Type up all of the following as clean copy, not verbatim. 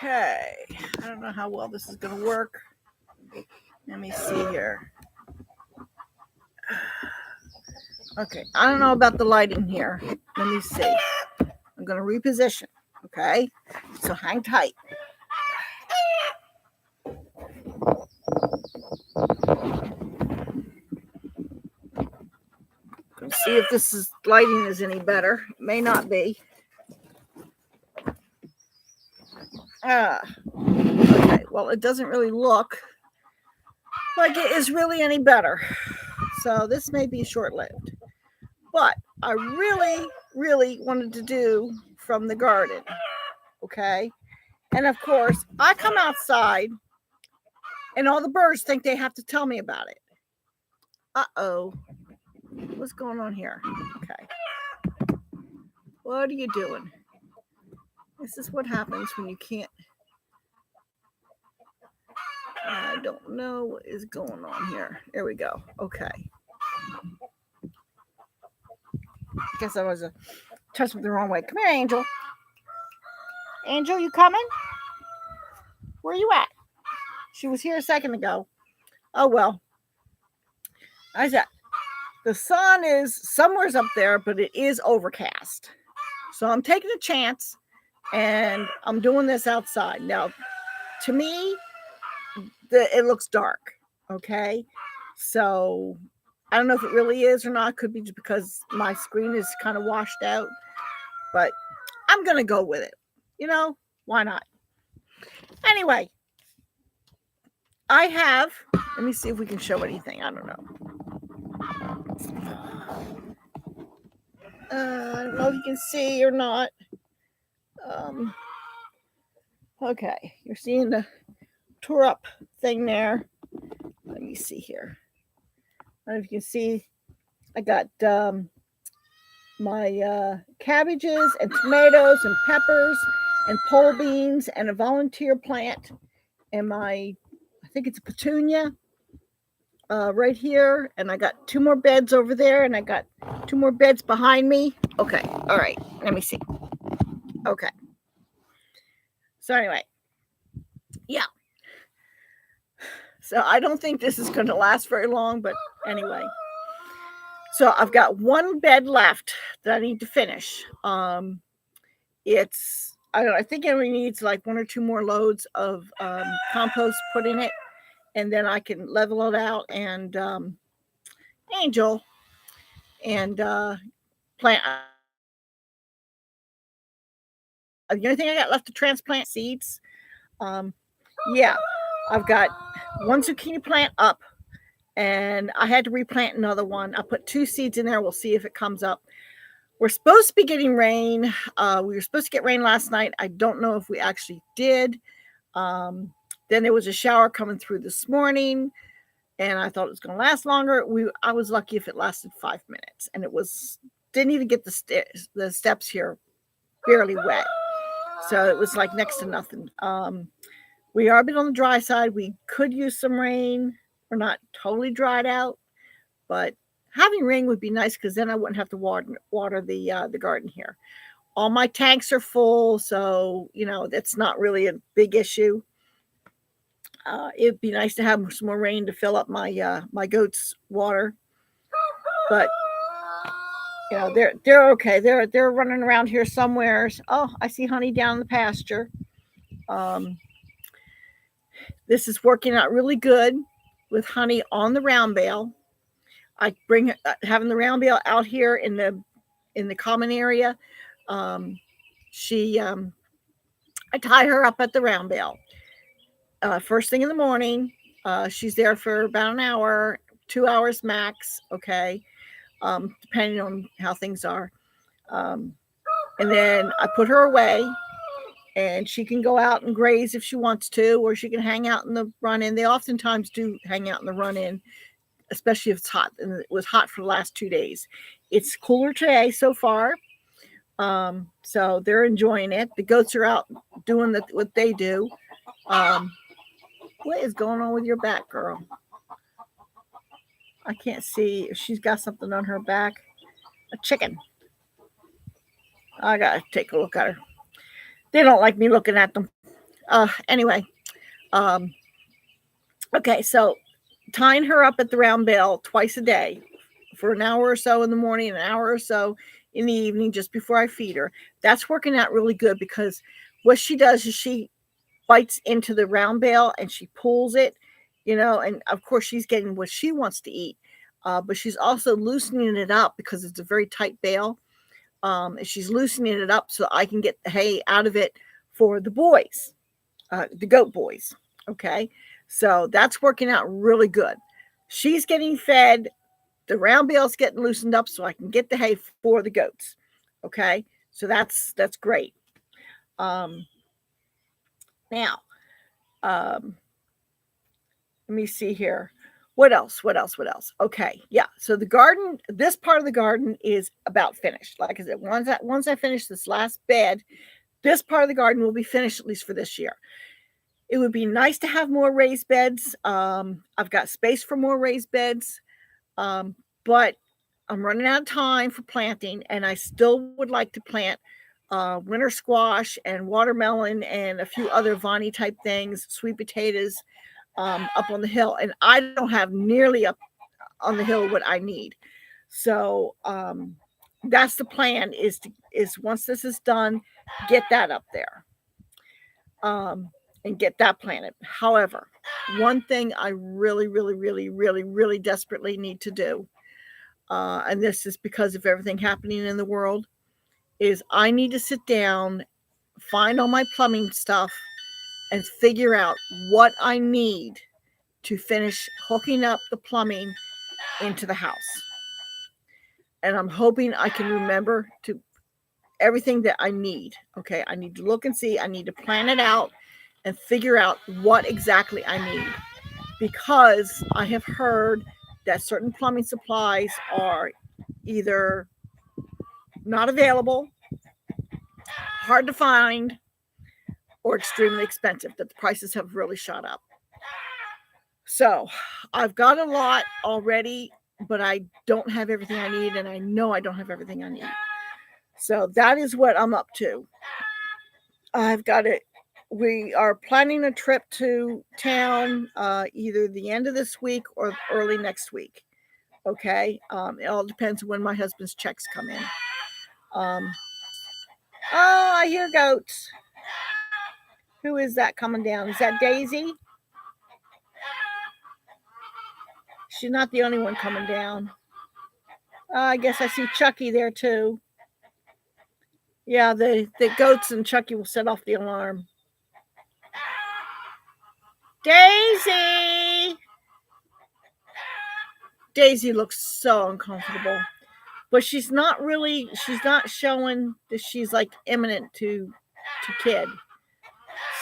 Okay, I don't know how well this is going to work. Let me see here. Okay, I don't know about the lighting here. Let me see. I'm going to reposition. Okay, so hang tight. Let's see if this lighting is any better. It may not be. Okay, well, it doesn't really look like it is really any better. So this may be short-lived. But I really wanted to do from the garden. Okay. And of course, I come outside and all the birds think they have to tell me about it. Uh-oh. What's going on here? Okay. What are you doing? This is what happens when you can't. I don't know what is going on here. There we go. Okay. Guess I was touching the wrong way. Come here, Angel. Angel, you coming? Where are you at? She was here a second ago. Oh, well. I said, the sun is somewhere's up there, but it is overcast. So I'm taking a chance and I'm doing this outside. Now, to me, it looks dark. Okay. So I don't know if it really is or not. It could be just because my screen is kind of washed out, but I'm going to go with it. Why not? Anyway, let me see if we can show anything. I don't know. I don't know if you can see or not. Okay, you're seeing the tore up thing there. Let me see here. I don't know if you can see. I got my cabbages and tomatoes and peppers and pole beans and a volunteer plant and I think it's a petunia right here. And I got 2 more beds over there and I got 2 more beds behind me. Okay. All right. Let me see. Okay. So anyway, yeah. So I don't think this is going to last very long, but anyway. So I've got 1 bed left that I need to finish. I think it only needs like 1 or 2 more loads of compost put in it, and then I can level it out and Angel and plant. The only thing I got left to transplant seeds. Yeah, I've got 1 zucchini plant up, and I had to replant another one. I put 2 seeds in there. We'll see if it comes up. We're supposed to be getting rain. We were supposed to get rain last night. I don't know if we actually did. Then there was a shower coming through this morning, and I thought it was going to last longer. I was lucky if it lasted 5 minutes, and didn't even get the steps here barely wet. So it was like next to nothing. We are a bit on the dry side. We could use some rain. We're not totally dried out, but having rain would be nice because then I wouldn't have to water the garden here. All my tanks are full, so that's not really a big issue. It'd be nice to have some more rain to fill up my my goats' water, but they're okay. They're running around here somewhere. Oh, I see Honey down in the pasture. This is working out really good with Honey on the round bale. I bring having the round bale out here in the common area. I tie her up at the round bale. First thing in the morning, she's there for about an hour, 2 hours max. Okay, depending on how things are. And then I put her away, and she can go out and graze if she wants to, or she can hang out in the run-in. They oftentimes do hang out in the run-in, especially if it's hot. And it was hot for the last 2 days. It's cooler today so far. So they're enjoying it. The goats are out doing what they do. What is going on with your back, girl? I can't see if she's got something on her back. A chicken. I gotta take a look at her. They don't like me looking at them. Anyway, um, okay, so tying her up at the round bale twice a day for an hour or so in the morning, an hour or so in the evening, just before I feed her. That's working out really good because what she does is she bites into the round bale and she pulls it, and of course she's getting what she wants to eat, but she's also loosening it up because it's a very tight bale. And she's loosening it up so I can get the hay out of it for the boys, the goat boys. Okay, so that's working out really good. She's getting fed, the round bale's getting loosened up so I can get the hay for the goats. Okay, so that's great. Um, Now, um, let me see here. What else? What else? What else? Okay, yeah. So the garden, this part of the garden is about finished. Like I said, once I finish this last bed, this part of the garden will be finished at least for this year. It would be nice to have more raised beds. I've got space for more raised beds, but I'm running out of time for planting, and I still would like to plant winter squash and watermelon and a few other vine type things, sweet potatoes, up on the hill. And I don't have nearly up on the hill what I need. So that's the plan, is once this is done, get that up there. And get that planted. However, one thing I really, really, really, really, really desperately need to do, and this is because of everything happening in the world, is I need to sit down, find all my plumbing stuff, and figure out what I need to finish hooking up the plumbing into the house. And I'm hoping I can remember to everything that I need. Okay, I need to look and see, I need to plan it out and figure out what exactly I need, because I have heard that certain plumbing supplies are either not available, hard to find, or extremely expensive, that the prices have really shot up. So I've got a lot already, but I don't have everything I need, and I know I don't have everything I need. So that is what I'm up to. I've got it. We are planning a trip to town either the end of this week or early next week. Okay. It all depends when my husband's checks come in. Oh, I hear goats. Who is that coming down? Is that Daisy? She's not the only one coming down. I guess I see Chucky there too. Yeah, the goats and Chucky will set off the alarm. Daisy! Daisy looks so uncomfortable. But she's not showing that she's like imminent to kid.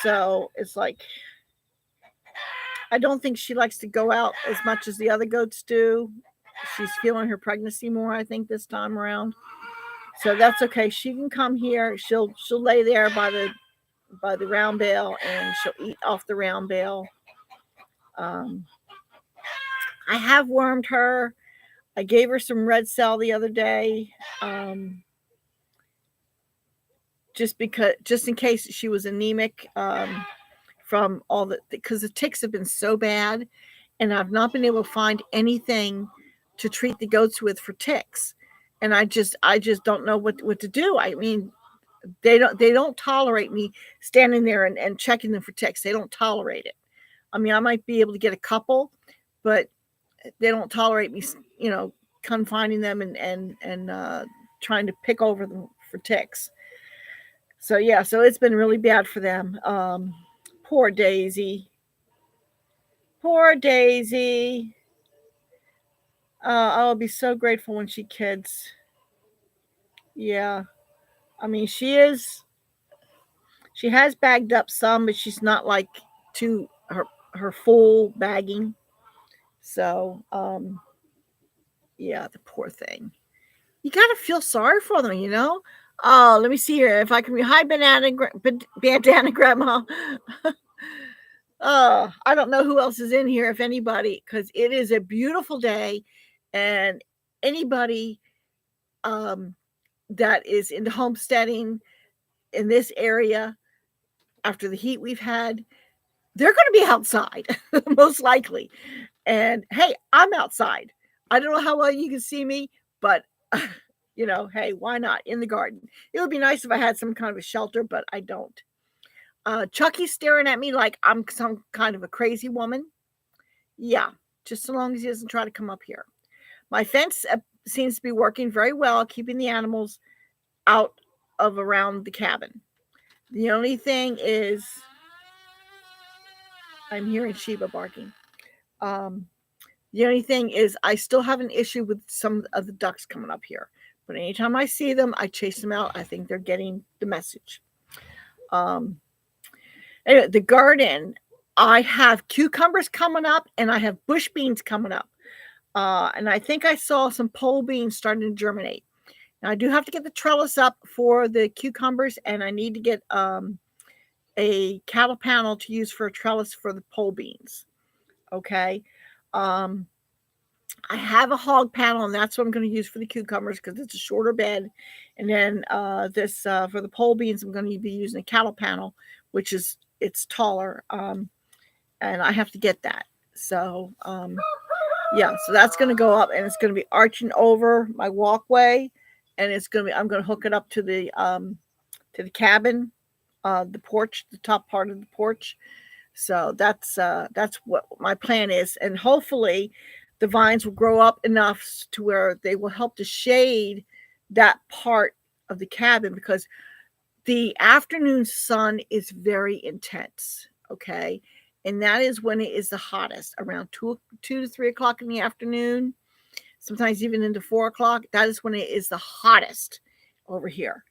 So it's like, I don't think she likes to go out as much as the other goats do. She's feeling her pregnancy more, I think, this time around. So that's okay. She can come here. She'll lay there by the round bale, and she'll eat off the round bale. I have wormed her. I gave her some red cell the other day, just in case she was anemic, from all because the ticks have been so bad, and I've not been able to find anything to treat the goats with for ticks, and I just don't know what to do. I mean, they don't tolerate me standing there and checking them for ticks. They don't tolerate it. I mean, I might be able to get a couple, but they don't tolerate me, confining them and trying to pick over them for ticks. So yeah, so it's been really bad for them. Poor Daisy. Poor Daisy. I'll be so grateful when she kids. Yeah. I mean, she has bagged up some, but she's not like to her full bagging. So, yeah, the poor thing. You got to feel sorry for them, Oh, let me see here. If I can hi, bandana grandma. I don't know who else is in here, if anybody, because it is a beautiful day, and anybody that is into homesteading in this area, after the heat we've had, they're going to be outside, most likely. And hey, I'm outside. I don't know how well you can see me, but hey, why not in the garden? It would be nice if I had some kind of a shelter, but I don't. Chucky's staring at me like I'm some kind of a crazy woman. Yeah, just so long as he doesn't try to come up here. My fence seems to be working very well, keeping the animals out of around the cabin. The only thing is, I'm hearing Sheba barking. Um, the only thing is, I still have an issue with some of the ducks coming up here. But anytime I see them, I chase them out. I think they're getting the message. Anyway, the garden, I have cucumbers coming up and I have bush beans coming up. And I think I saw some pole beans starting to germinate. Now I do have to get the trellis up for the cucumbers, and I need to get a cattle panel to use for a trellis for the pole beans. Okay. I have a hog panel, and that's what I'm going to use for the cucumbers because it's a shorter bed. And then this for the pole beans, I'm going to be using a cattle panel, which is it's taller, and I have to get that. So yeah, so that's going to go up, and it's going to be arching over my walkway, and it's going to be I'm going to hook it up to the cabin, the porch, the top part of the porch. So that's what my plan is, and hopefully the vines will grow up enough to where they will help to shade that part of the cabin, because the afternoon sun is very intense. Okay. And that is when it is the hottest, around 2 to 3 o'clock in the afternoon, sometimes even into 4 o'clock. That is when it is the hottest over here.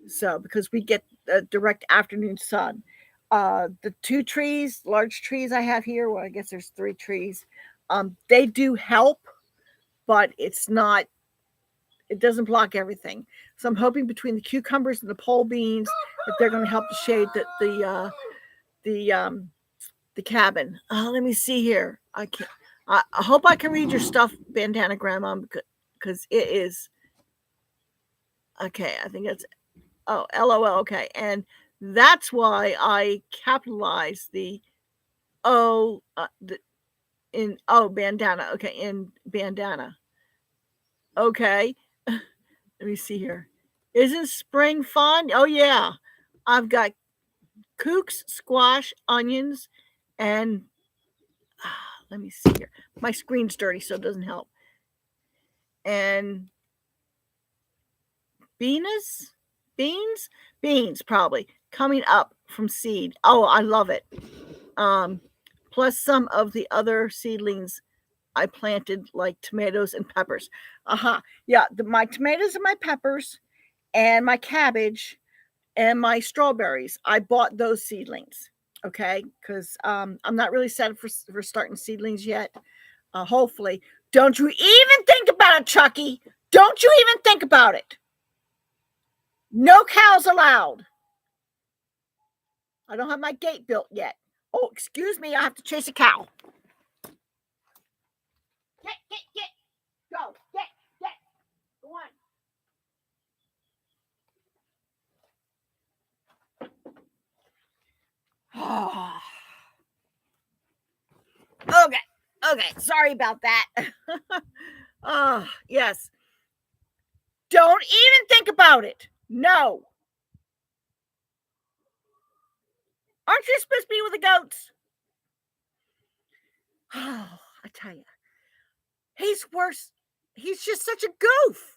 So, because we get the direct afternoon sun. The 2 trees, large trees I have here, well, I guess there's 3 trees. They do help, but it doesn't block everything. So I'm hoping between the cucumbers and the pole beans that they're going to help to shade the cabin. Let me see here. I hope I can read your stuff, Bandana Grandma, because it is okay. I think it's LOL. Okay, and that's why I capitalized the bandana. Okay, in bandana. Okay. Let me see here. Isn't spring fun? Oh yeah. I've got kooks, squash, onions, and let me see here. My screen's dirty, so it doesn't help. And beans probably coming up from seed. Oh, I love it. Plus some of the other seedlings I planted, like tomatoes and peppers. Yeah, my tomatoes and my peppers and my cabbage and my strawberries, I bought those seedlings. Okay, because I'm not really set for starting seedlings yet. Hopefully, don't you even think about it, Chucky. Don't you even think about it. No cows allowed. I don't have my gate built yet. Oh, excuse me, I have to chase a cow. Get. Go, get. Go on. Okay, sorry about that. Yes. Don't even think about it. No. Aren't you supposed to be with the goats? Oh, I tell you. He's worse. He's just such a goof.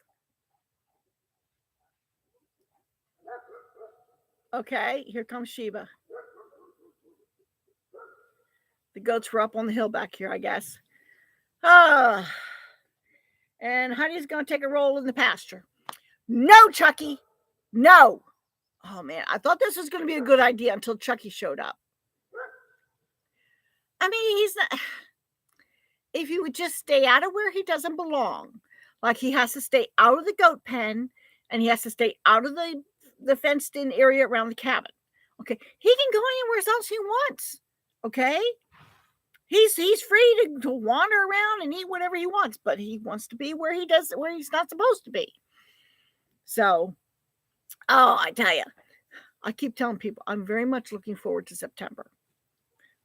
Okay, here comes Sheba. The goats were up on the hill back here, I guess. And Honey's going to take a roll in the pasture. No, Chucky. No. Oh, man. I thought this was going to be a good idea until Chucky showed up. I mean, he's not. If he would just stay out of where he doesn't belong, like he has to stay out of the goat pen and he has to stay out of the fenced in area around the cabin. Okay. He can go anywhere else he wants. Okay. He's free to wander around and eat whatever he wants, but he wants to be where he's not supposed to be. So, I tell you, I keep telling people I'm very much looking forward to September.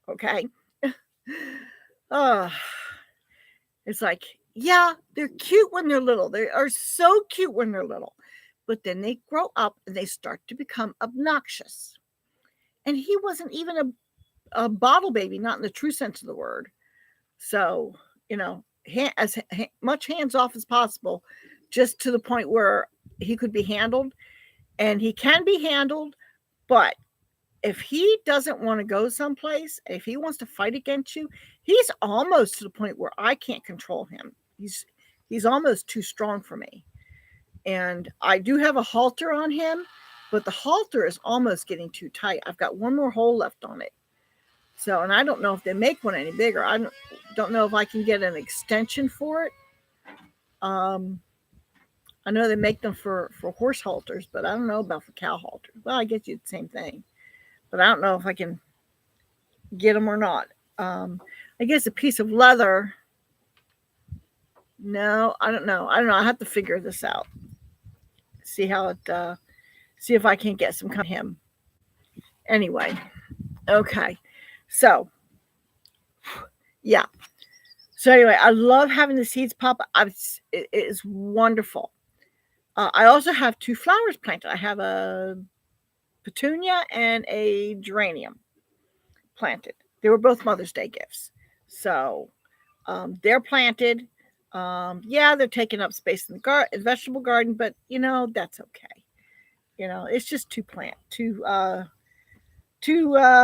Okay. uh, it's like, yeah, they're cute when they're little. They are so cute when they're little. But then they grow up and they start to become obnoxious. And he wasn't even a bottle baby, not in the true sense of the word. So, as much hands off as possible, just to the point where he could be handled. And he can be handled, but if he doesn't want to go someplace, if he wants to fight against you, he's almost to the point where I can't control him. He's almost too strong for me. And I do have a halter on him, but the halter is almost getting too tight. I've got one more hole left on it. So, and I don't know if they make one any bigger. I don't know if I can get an extension for it. I know they make them for horse halters, but I don't know about for cow halters. Well, I get you the same thing, but I don't know if I can get them or not. I guess a piece of leather. No, I don't know. I have to figure this out. See how it. See if I can get some kind of him. Anyway, okay. So, yeah. So anyway, I love having the seeds pop. It is wonderful. I also have 2 flowers planted. I have a petunia and a geranium planted. They were both Mother's Day gifts. So they're planted. Yeah, they're taking up space in the vegetable garden, but that's okay. It's just 2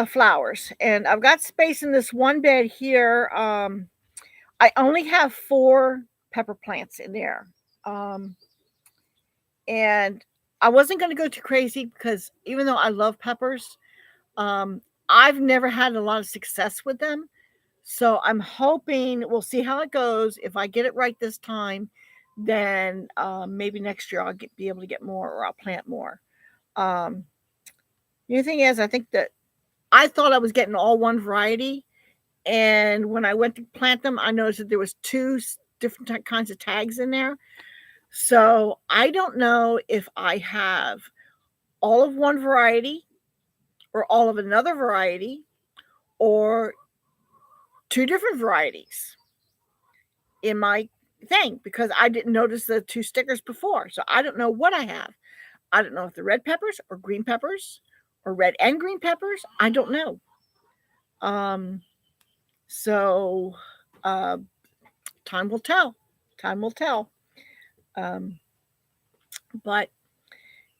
flowers, and I've got space in this one bed here. I only have 4 pepper plants in there. And I wasn't going to go too crazy because even though I love peppers, I've never had a lot of success with them. So I'm hoping we'll see how it goes. If I get it right this time, then maybe next year I'll be able to get more, or I'll plant more. The only thing is, I think that I thought I was getting all one variety. And when I went to plant them, I noticed that there was 2 different kinds of tags in there. So I don't know if I have all of one variety or all of another variety or 2 different varieties in my thing, because I didn't notice the 2 stickers before. So I don't know what I have. I don't know if the red peppers or green peppers or red and green peppers. I don't know. So time will tell. Time will tell. But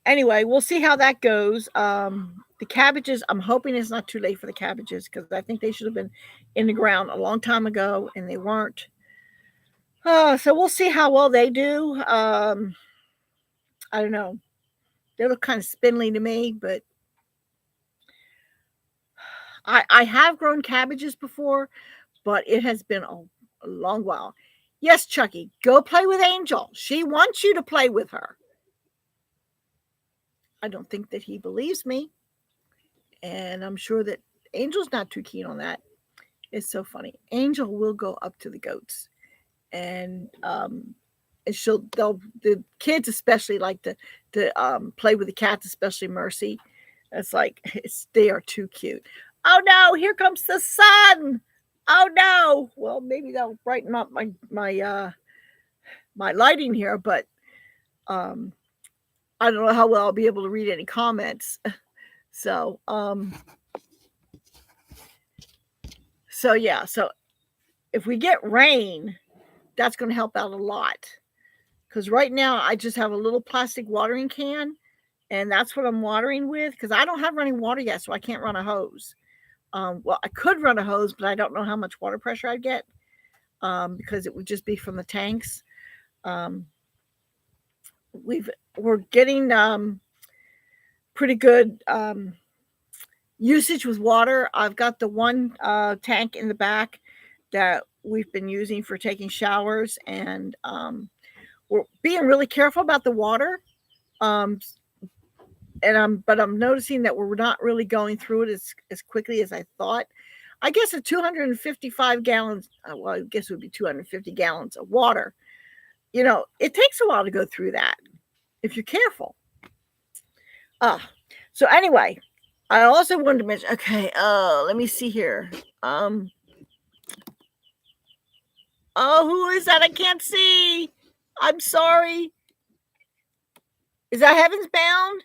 anyway, we'll see how that goes. The cabbages, I'm hoping it's not too late for the cabbages, because I think they should have been in the ground a long time ago, and they weren't. So we'll see how well they do. I don't know. They look kind of spindly to me, but I have grown cabbages before, but it has been a long while. Yes, Chucky, go play with Angel. She wants you to play with her. I don't think that he believes me. And I'm sure that Angel's not too keen on that. It's so funny. Angel will go up to the goats, and the kids especially like to play with the cats, especially Mercy. It's like they are too cute. Oh no, here comes the sun. Oh no. Well, maybe that'll brighten up my lighting here, but I don't know how well I'll be able to read any comments. So yeah, so if we get rain, that's going to help out a lot. Because right now I just have a little plastic watering can, and that's what I'm watering with, because I don't have running water yet, so I can't run a hose. Well, I could run a hose, but I don't know how much water pressure I'd get, because it would just be from the tanks. We're getting pretty good usage with water. I've got the one tank in the back that we've been using for taking showers, and we're being really careful about the water. But I'm noticing that we're not really going through it as quickly as I thought. I guess a 255 gallons, well, I guess it would be 250 gallons of water. It takes a while to go through that if you're careful. So So anyway, I also wanted to mention, okay, let me see here. Oh, who is that? I can't see. I'm sorry. Is that Heaven's Bound?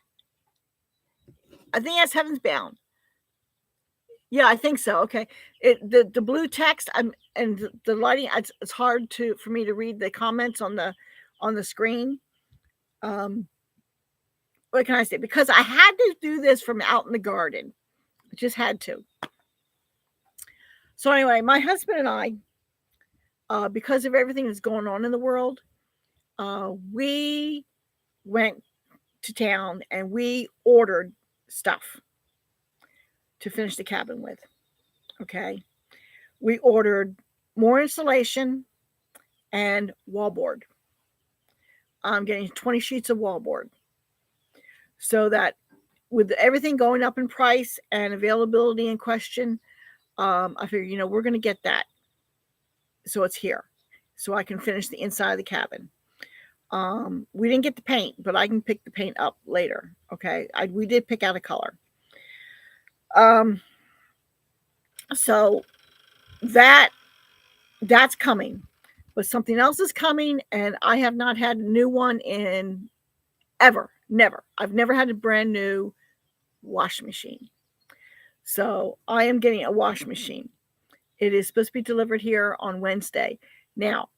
I think that's Heaven's Bound. Yeah, I think so. Okay. The blue text, and the lighting, it's hard for me to read the comments on the screen. What can I say? Because I had to do this from out in the garden. I just had to. So anyway, my husband and I, because of everything that's going on in the world, we went to town and we ordered stuff to finish the cabin with. Okay. We ordered more insulation and wallboard. I'm getting 20 sheets of wallboard so that with everything going up in price and availability in question, I figure, we're going to get that. So it's here so I can finish the inside of the cabin. We didn't get the paint, but I can pick the paint up later. Okay. We did pick out a color. So that's coming, but something else is coming, and I have not had a new one in ever. Never. I've never had a brand new washing machine. So I am getting a washing machine. It is supposed to be delivered here on Wednesday. Now,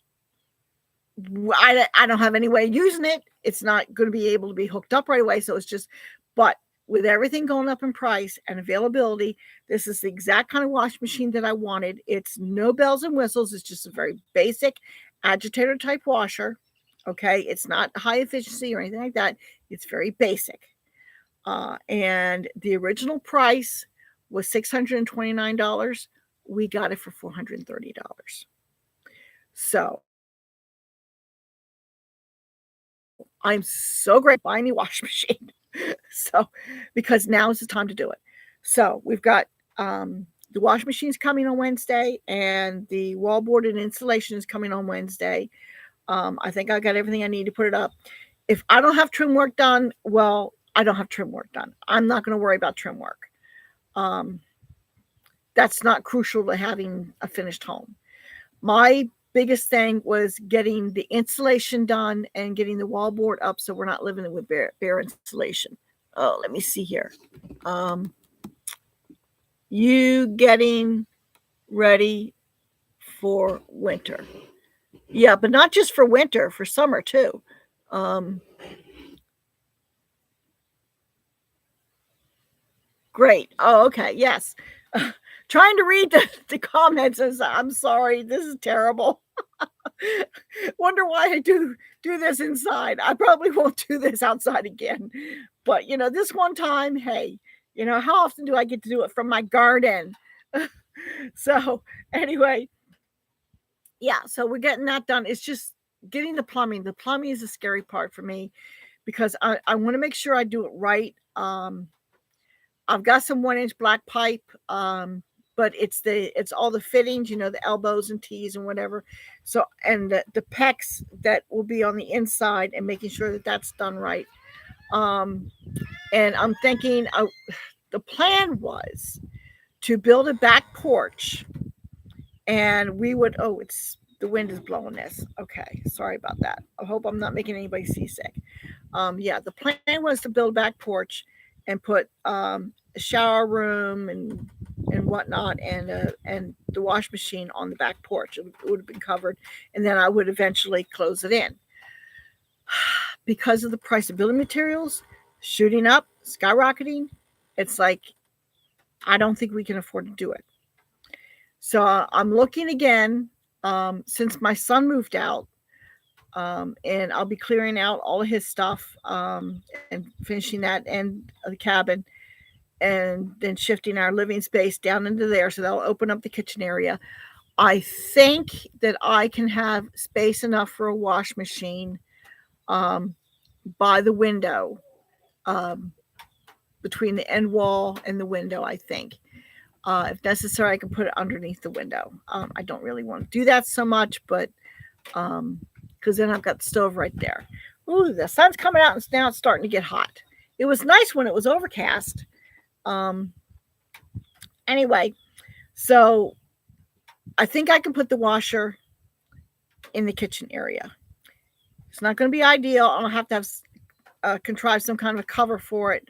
I don't have any way of using it. It's not going to be able to be hooked up right away. So it's just, but with everything going up in price and availability, this is the exact kind of washing machine that I wanted. It's no bells and whistles. It's just a very basic agitator type washer. Okay. It's not high efficiency or anything like that. It's very basic. And the original price was $629. We got it for $430. So I'm so great buying me washing machine. So because now is the time to do it. So we've got the washing machine's coming on Wednesday, and the wallboard and insulation is coming on Wednesday. I think I got everything I need to put it up. If I don't have trim work done, well, I don't have trim work done. I'm not going to worry about trim work. That's not crucial to having a finished home. My biggest thing was getting the insulation done and getting the wallboard up so we're not living with bare insulation. Oh, let me see here. You getting ready for winter. Yeah, but not just for winter, for summer too. Great. Oh, okay. Yes. Trying to read the comments as I'm sorry. This is terrible. Wonder why I do this inside. I probably won't do this outside again. But this one time, hey, how often do I get to do it from my garden? So anyway, yeah, so we're getting that done. It's just getting the plumbing. The plumbing is the scary part for me because I want to make sure I do it right. I've got some 1-inch black pipe, but it's all the fittings, the elbows and T's and whatever. So, and the pecs that will be on the inside and making sure that that's done right. And I'm thinking the plan was to build a back porch, and we would, the wind is blowing this. Okay. Sorry about that. I hope I'm not making anybody seasick. Yeah, the plan was to build a back porch and put a shower room and whatnot, and the wash machine on the back porch. It would have been covered, and then I would eventually close it in. Because of the price of building materials shooting up, skyrocketing, it's like I don't think we can afford to do it. So I'm looking again, since my son moved out, and I'll be clearing out all of his stuff, and finishing that and the cabin, and then shifting our living space down into there. So that'll open up the kitchen area. I think that I can have space enough for a wash machine by the window, between the end wall and the window, I think. If necessary, I can put it underneath the window. I don't really want to do that so much, but because then I've got the stove right there. Ooh, the sun's coming out and now it's starting to get hot. it was nice when it was overcast. Um, anyway, so I think I can put the washer in the kitchen area. It's not going to be ideal. I'll have to contrive some kind of a cover for it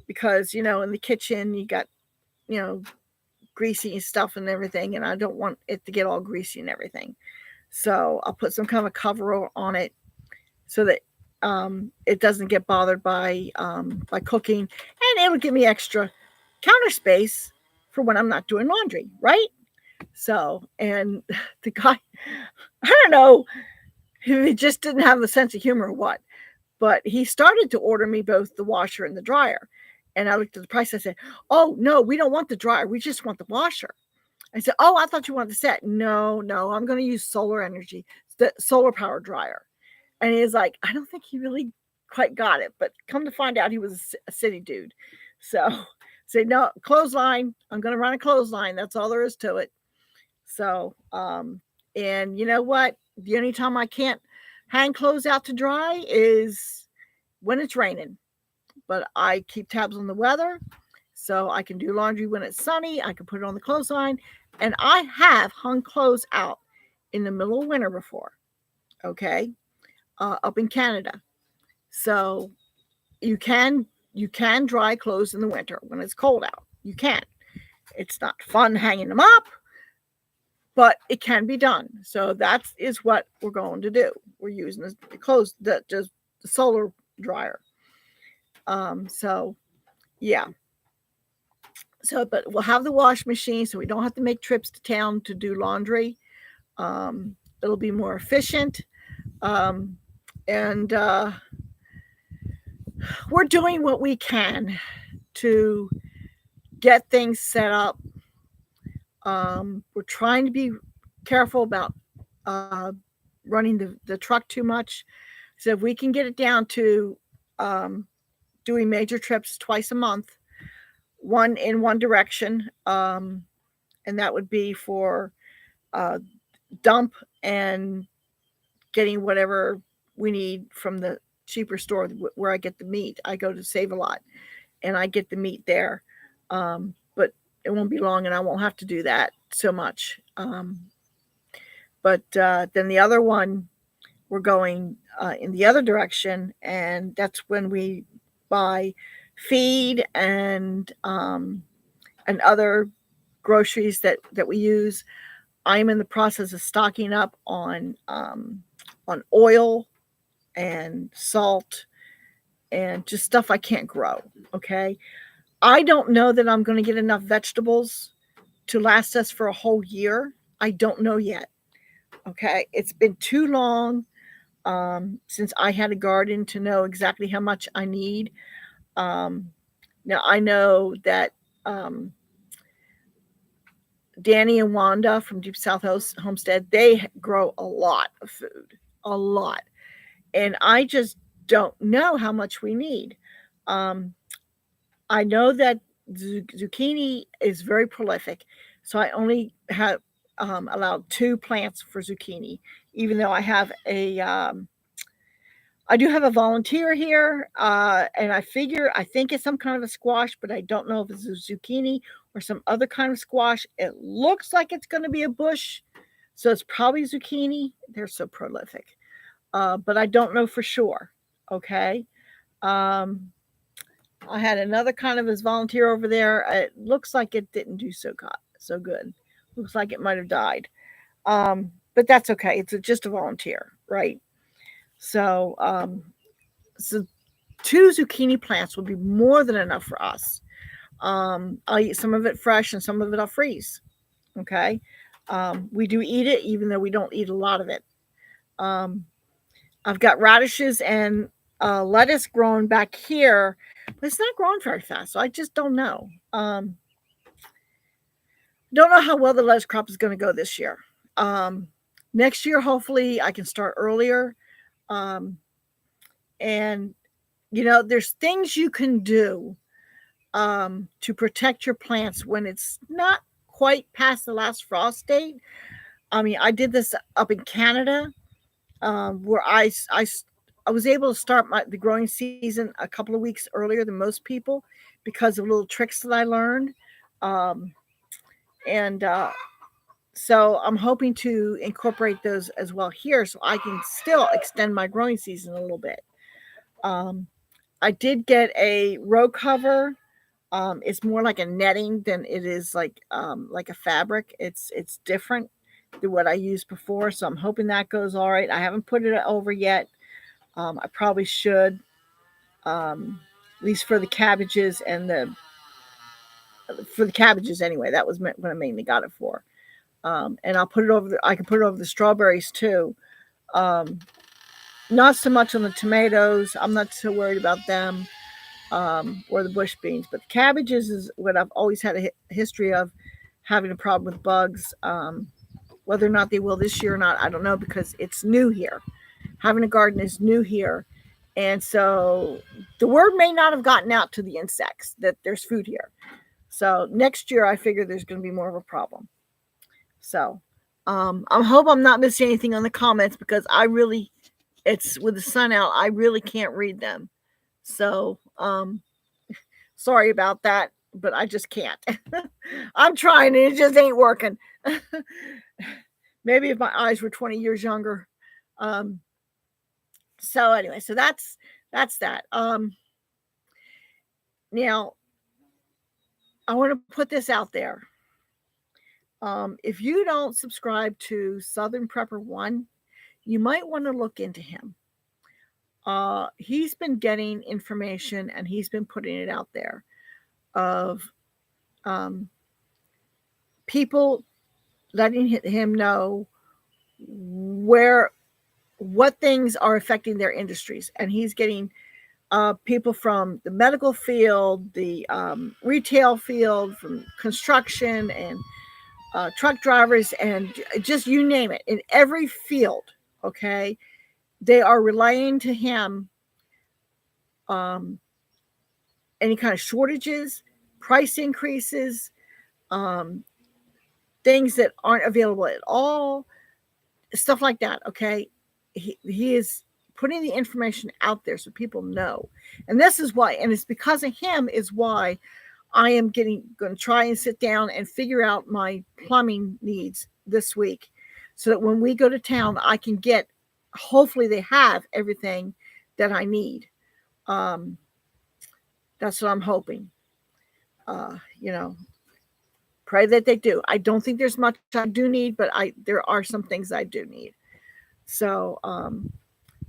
because in the kitchen you got you know greasy stuff and everything, and I don't want it to get all greasy and everything. So I'll put some kind of a cover on it so that it doesn't get bothered by cooking, and it'll give me extra counter space for when I'm not doing laundry, right? So, and the guy, I don't know, he just didn't have the sense of humor or what, but he started to order me both the washer and the dryer. And I looked at the price. I said, "Oh no, we don't want the dryer. We just want the washer." I said, "Oh, I thought you wanted the set." No, I'm going to use solar energy, the solar power dryer. And he's like, I don't think he really quite got it, but come to find out, he was a city dude. So say no, clothesline. I'm going to run a clothesline. That's all there is to it. So, and you know what? The only time I can't hang clothes out to dry is when it's raining. But I keep tabs on the weather, so I can do laundry when it's sunny. I can put it on the clothesline, and I have hung clothes out in the middle of winter before. Okay, up in Canada, so you can dry clothes in the winter when it's cold out. You can. It's not fun hanging them up, but it can be done. So that is what we're going to do. We're using the clothes, just the solar dryer. So yeah. So, but we'll have the wash machine, so we don't have to make trips to town to do laundry. It'll be more efficient. And we're doing what we can to get things set up. We're trying to be careful about running the truck too much. So if we can get it down to doing major trips twice a month, one in one direction, and that would be for dump and getting whatever we need from the cheaper store where I get the meat. I go to Save a Lot, and I get the meat there. But it won't be long, and I won't have to do that so much. But then the other one, we're going in the other direction, and that's when we buy feed and other groceries that we use. I'm in the process of stocking up on oil and salt and just stuff I can't grow. Okay, I don't know that I'm going to get enough vegetables to last us for a whole year. I don't know yet. Okay, it's been too long since I had a garden to know exactly how much I need. Now I know that Danny and Wanda from Deep South Homestead, they grow a lot of food, a lot. And I just don't know how much we need. I know that zucchini is very prolific, so I only have allowed 2 plants for zucchini, even though I have I do have a volunteer here, and I think it's some kind of a squash, but I don't know if it's a zucchini or some other kind of squash. It looks like it's going to be a bush, so it's probably zucchini. They're so prolific, but I don't know for sure. Okay. I had another kind of as volunteer over there. It looks like it didn't do so good. Looks like it might have died. But that's okay. It's just a volunteer, right? So, so 2 zucchini plants will be more than enough for us. I'll eat some of it fresh and some of it I'll freeze. Okay. We do eat it, even though we don't eat a lot of it. I've got radishes and lettuce growing back here, but it's not growing very fast. So I just don't know. Don't know how well the lettuce crop is going to go this year. Next year, hopefully, I can start earlier. And there's things you can do to protect your plants when it's not quite past the last frost date. I mean, I did this up in Canada, where I I was able to start the growing season a couple of weeks earlier than most people because of little tricks that I learned. Um, and So I'm hoping to incorporate those as well here so I can still extend my growing season a little bit. Um, I did get a row cover. It's more like a netting than it is like a fabric. It's different than what I used before, so I'm hoping that goes all right. I haven't put it over yet. I probably should, at least for the cabbages and the cabbages anyway. That was what I mainly got it for. And I'll put it over. I can put it over the strawberries too. Um, Not so much on the tomatoes. I'm not so worried about them, or the bush beans. But the cabbages is what I've always had a history of having a problem with bugs. Whether or not they will this year or not, I don't know because it's new here. Having a garden is new here. And so the word may not have gotten out to the insects that there's food here. So next year, I figure there's going to be more of a problem. So I hope I'm not missing anything on the comments because it's with the sun out, I really can't read them. So sorry about that, but I just can't. I'm trying and it just ain't working. Maybe if my eyes were 20 years younger. So anyway, so that's that. Now I want to put this out there. If you don't subscribe to Southern Prepper One, you might want to look into him. He's been getting information and he's been putting it out there of people letting him know what things are affecting their industries, and he's getting people from the medical field, the retail field, from construction, and truck drivers, and just you name it, in every field. Okay, they are relaying to him any kind of shortages, price increases, things that aren't available at all, stuff like that. Okay, he is putting the information out there so people know, and this is why, and it's because of him is why I am going to try and sit down and figure out my plumbing needs this week, so that when we go to town, I can get. Hopefully, they have everything that I need. That's what I'm hoping. You know, pray that they do. I don't think there's much I do need, but there are some things I do need. So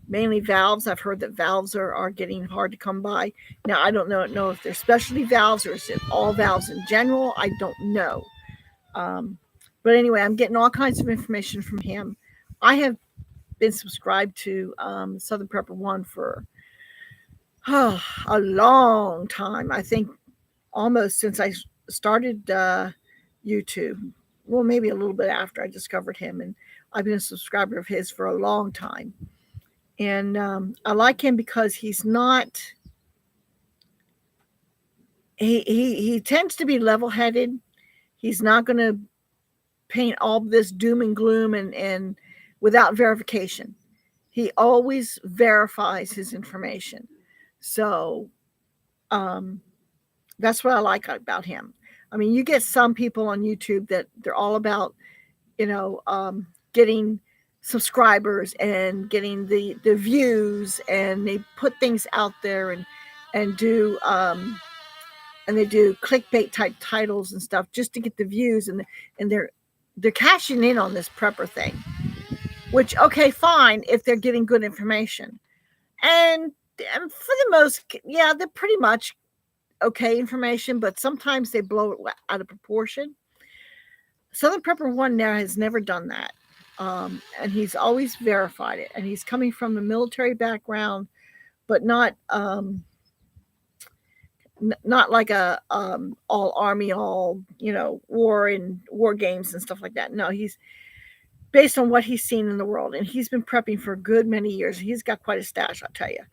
mainly valves. I've heard that valves are getting hard to come by. Now I don't know if they're specialty valves or is it all valves in general. I don't know. But anyway, I'm getting all kinds of information from him. I have been subscribed to Southern Prepper One for a long time. I think almost since I started YouTube. Well, maybe a little bit after I discovered him, and I've been a subscriber of his for a long time. And I like him because he's not. He tends to be level-headed. He's not going to paint all this doom and gloom and without verification. He always verifies his information. So that's what I like about him. I mean, you get some people on YouTube that they're all about, getting subscribers and getting the views, and they put things out there and do and they do clickbait type titles and stuff just to get the views, and they're cashing in on this prepper thing, which, okay, fine if they're getting good information, and for the most, yeah, they're pretty much okay information, but sometimes they blow it out of proportion. Southern Prepper One now has never done that, and he's always verified it, and he's coming from a military background, but not like a all army, all war and war games and stuff like that. No, he's based on what he's seen in the world, and he's been prepping for a good many years. He's got quite a stash, I'll tell you.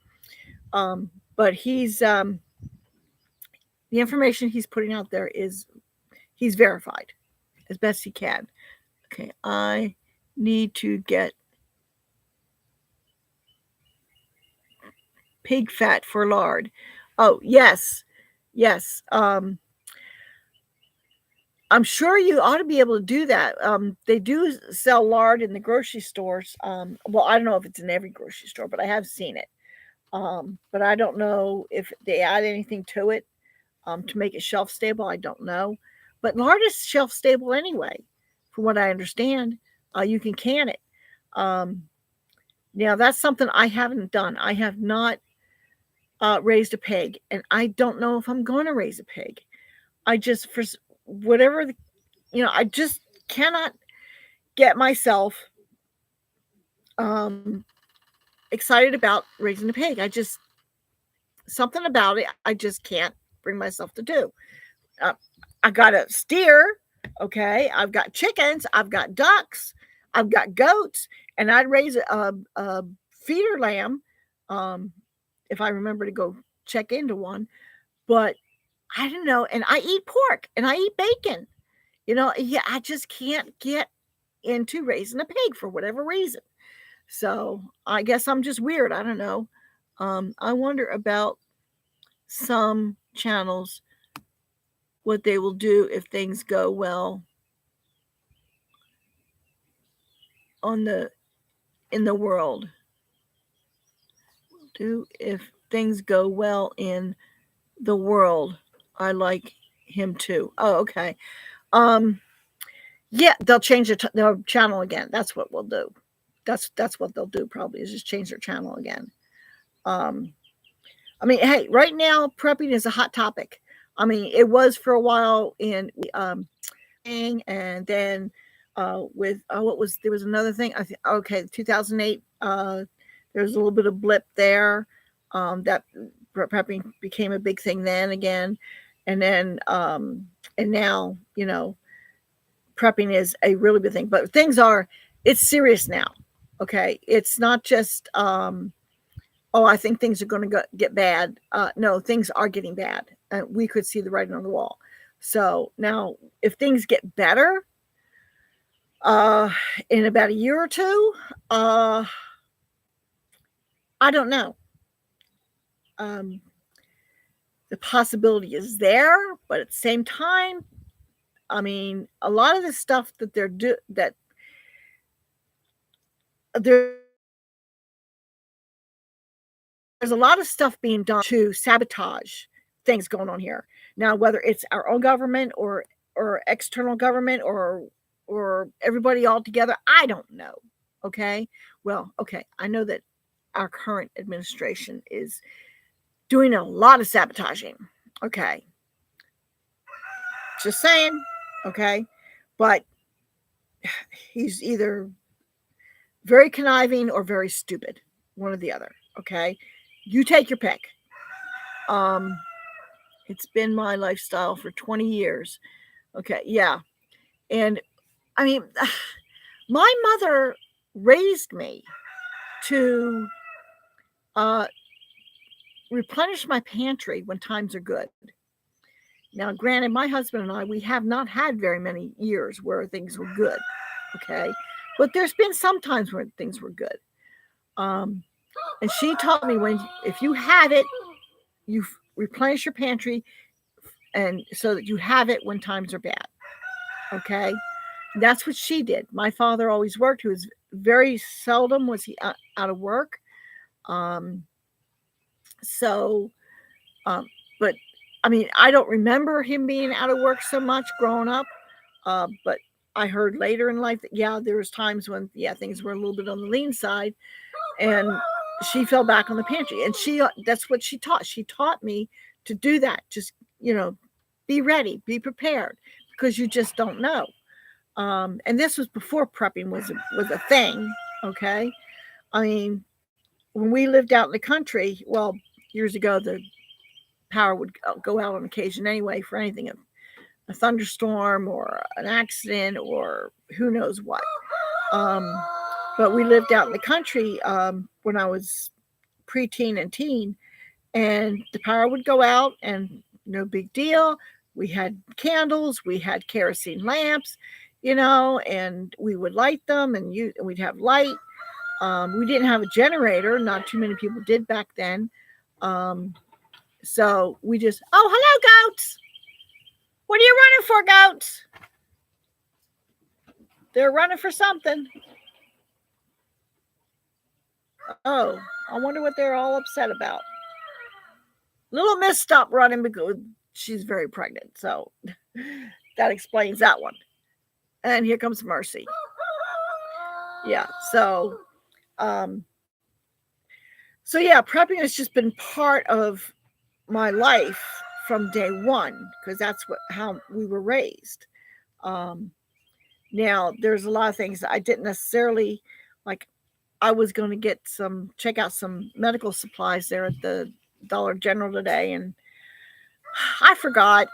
But he's the information he's putting out there he's verified as best he can. Okay, I need to get pig fat for lard. Oh, yes. Yes. I'm sure you ought to be able to do that. They do sell lard in the grocery stores. Well, I don't know if it's in every grocery store, but I have seen it. But I don't know if they add anything to it to make it shelf stable. I don't know. But lard is shelf stable anyway, from what I understand. You can can it. Um, Now, that's something I haven't done. I have not raised a pig, and I don't know if I'm going to raise a pig. I just, for whatever, I just cannot get myself um, excited about raising a pig. Something about it, I just can't bring myself to do. Uh, I got a steer, okay? I've got chickens, I've got ducks, I've got goats, and I'd raise a feeder lamb if I remember to go check into one. But I don't know. And I eat pork and I eat bacon. Yeah, I just can't get into raising a pig for whatever reason. So I guess I'm just weird. I don't know. I wonder about some channels what they will do if things go well on the in the world. Do if things go well in the world. I like him too. Oh, okay. Um, yeah, they'll change their channel again. That's what we'll do. That's what they'll do. Probably is just change their channel again. Um, I mean, hey, right now prepping is a hot topic. I mean, it was for a while in and then with what was there was another thing. I think okay, 2008. There was a little bit of blip there. That prepping became a big thing then again, and then and now prepping is a really big thing. But it's serious now. Okay, it's not just oh, I think things are going to get bad. No, things are getting bad. We could see the writing on the wall. So now, if things get better in about a year or two, I don't know. Um, the possibility is there, but at the same time, I mean, a lot of the stuff that there's a lot of stuff being done to sabotage things going on here. Now, whether it's our own government or external government or everybody all together, I don't know. Okay. Well, okay. I know that our current administration is doing a lot of sabotaging. Okay. Just saying. Okay. But he's either very conniving or very stupid. One or the other. Okay. You take your pick. It's been my lifestyle for 20 years. Okay. Yeah. And I mean, my mother raised me to replenish my pantry when times are good. Now, granted, my husband and I, we have not had very many years where things were good. Okay. But there's been some times where things were good. And she taught me if you have it, you replenish your pantry and so that you have it when times are bad. Okay. That's what she did. My father always worked. He was very seldom was he out of work. So, but I mean, I don't remember him being out of work so much growing up. But I heard later in life that, yeah, there was times when, yeah, things were a little bit on the lean side and she fell back on the pantry and that's what she taught. She taught me to do that. Just, be ready, be prepared because you just don't know. And this was before prepping was a thing. Okay. I mean, when we lived out in the country, well, years ago, the power would go out on occasion anyway for anything, a thunderstorm or an accident or who knows what. But we lived out in the country when I was preteen and teen, and the power would go out and no big deal. We had candles, we had kerosene lamps, and we would light them and we'd have light. We didn't have a generator. Not too many people did back then. So we just, oh, hello, goats. What are you running for, goats? They're running for something. Oh, I wonder what they're all upset about. Little Miss stopped running because she's very pregnant. So that explains that one. And here comes Mercy. Yeah. Um, so yeah, prepping has just been part of my life from day one because that's how we were raised. Um, Now, there's a lot of things that I didn't necessarily like. I was going to check out some medical supplies there at the Dollar General today, and I forgot.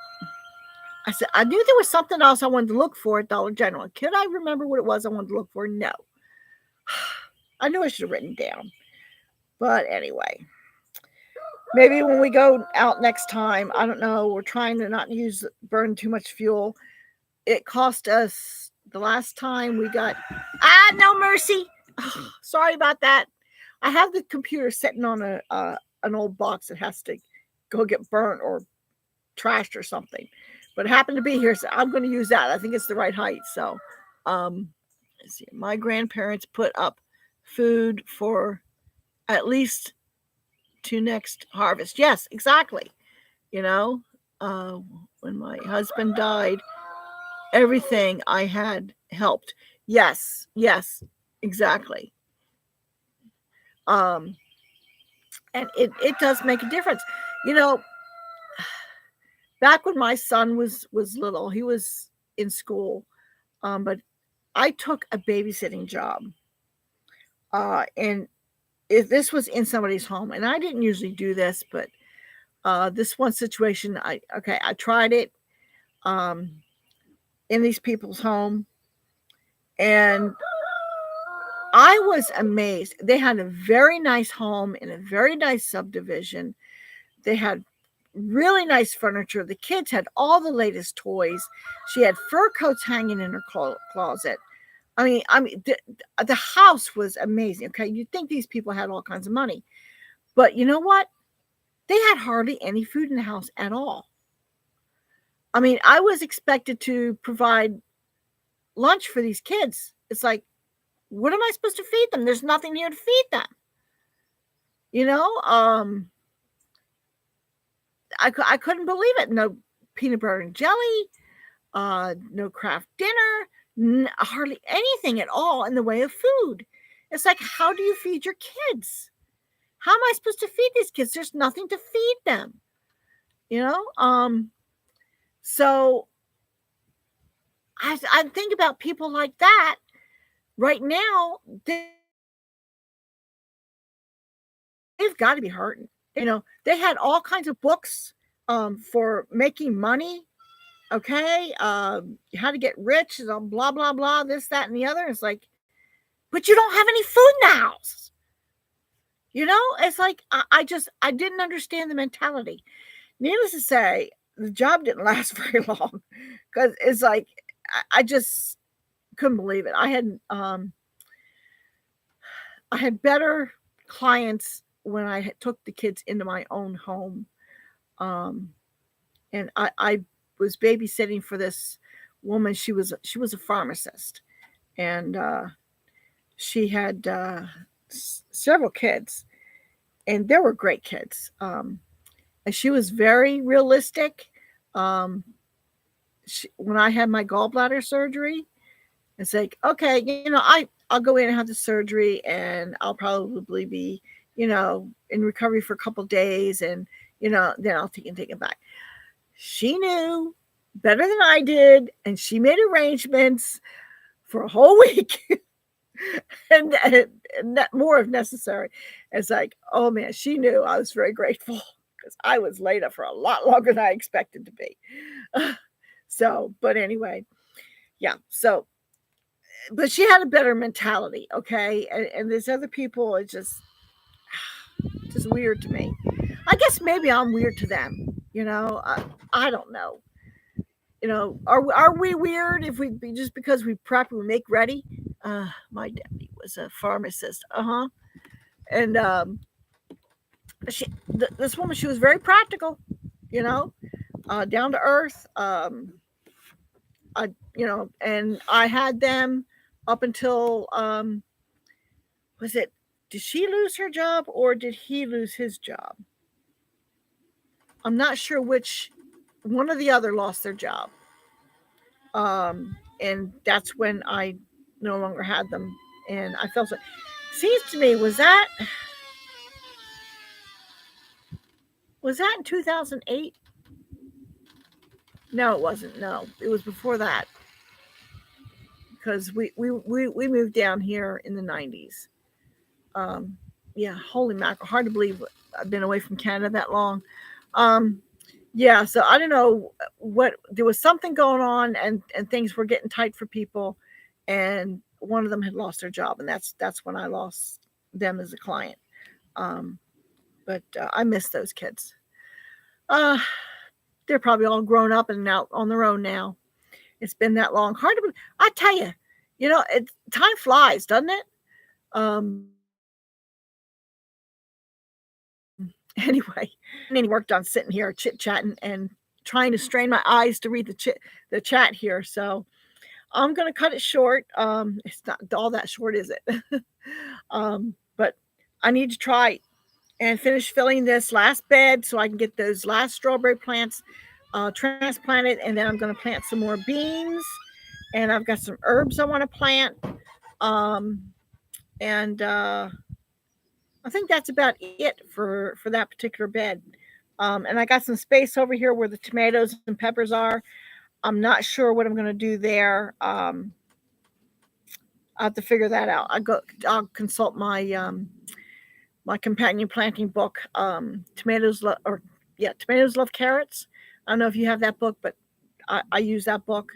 I said I knew there was something else I wanted to look for at Dollar General. Could I remember what it was I wanted to look for? No. I knew I should have written it down. But anyway, maybe when we go out next time, I don't know. We're trying to not burn too much fuel. It cost us the last time we got no mercy. Oh, sorry about that. I have the computer sitting on an old box that has to go get burnt or trashed or something, but it happened to be here, so I'm going to use that. I think it's the right height. So, let's see. My grandparents put up food for at least to next harvest. Yes, exactly. You know, when my husband died, everything I had helped. Yes, exactly. Um, and it does make a difference. You know, back when my son was little, he was in school, but I took a babysitting job, and this was in somebody's home, and I didn't usually do this, but this one situation, I tried it in these people's home, and I was amazed. They had a very nice home in a very nice subdivision. They had really nice furniture. The kids had all the latest toys. She had fur coats hanging in her closet. I mean, the house was amazing. Okay, you'd think these people had all kinds of money, but you know what? They had hardly any food in the house at all. I mean, I was expected to provide lunch for these kids. It's like, what am I supposed to feed them? There's nothing here to feed them. You know, I couldn't believe it. No peanut butter and jelly, no Kraft dinner, hardly anything at all in the way of food. It's like, how do you feed your kids? How am I supposed to feed these kids? There's nothing to feed them. You know, so I think about people like that right now. They've got to be hurting. You know, they had all kinds of books for making money. Okay, how to get rich, blah blah blah, this, that, and the other. It's like, but you don't have any food in the house. You know, it's like I didn't understand the mentality. Needless to say, the job didn't last very long because it's like I just couldn't believe it. I had better clients when I took the kids into my own home, and I was babysitting for this woman. She was a pharmacist, and she had several kids, and they were great kids. And she was very realistic. When I had my gallbladder surgery, it's like, okay, you know, I'll go in and have the surgery, and I'll probably be, you know, in recovery for a couple of days, and you know, then I'll take it back. She knew better than I did, and she made arrangements for a whole week. and that more if necessary. It's like, oh man, she knew. I was very grateful because I was laid up for a lot longer than I expected to be. So, but anyway, yeah. So, but she had a better mentality, okay? And there's other people, it's just weird to me. I guess maybe I'm weird to them, you know? I don't know. You know, are we weird if we just because we prep and we make ready? My daddy was a pharmacist, and this woman, she was very practical, you know, down to earth. And I had them up until was it? Did she lose her job or did he lose his job? I'm not sure which. One or the other lost their job, and that's when I no longer had them, and I felt so. Seems to me was that in 2008? No, it wasn't. No, it was before that because we moved down here in the 90s. Um, yeah, holy mackerel, hard to believe I've been away from Canada that long. Um, yeah, so I don't know what there was something going on, and things were getting tight for people, and one of them had lost their job, and that's when I lost them as a client. Um, but I miss those kids. Uh, they're probably all grown up and out on their own now. It's been that long. Hard to believe. I tell you, time flies, doesn't it? Um, anyway, any work done sitting here chit chatting and trying to strain my eyes to read the chat here. So I'm gonna cut it short. It's not all that short, is it? But I need to try and finish filling this last bed so I can get those last strawberry plants transplanted, and then I'm going to plant some more beans, and I've got some herbs I want to plant, um, and I think that's about it for that particular bed. And I got some space over here where the tomatoes and peppers are. I'm not sure what I'm going to do there. I have to figure that out. I'll consult my companion planting book, Tomatoes Love Carrots. I don't know if you have that book, but I use that book.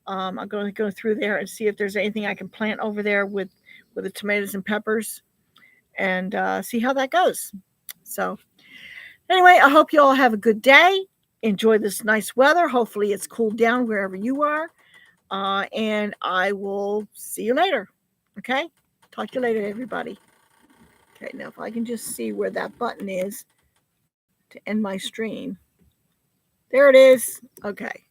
I'm going to go through there and see if there's anything I can plant over there with the tomatoes and peppers, and see how that goes. So anyway, I hope you all have a good day. Enjoy this nice weather. Hopefully, it's cooled down wherever you are. And I will see you later. Okay? Talk to you later, everybody. Okay, now if I can just see where that button is to end my stream. There it is. Okay.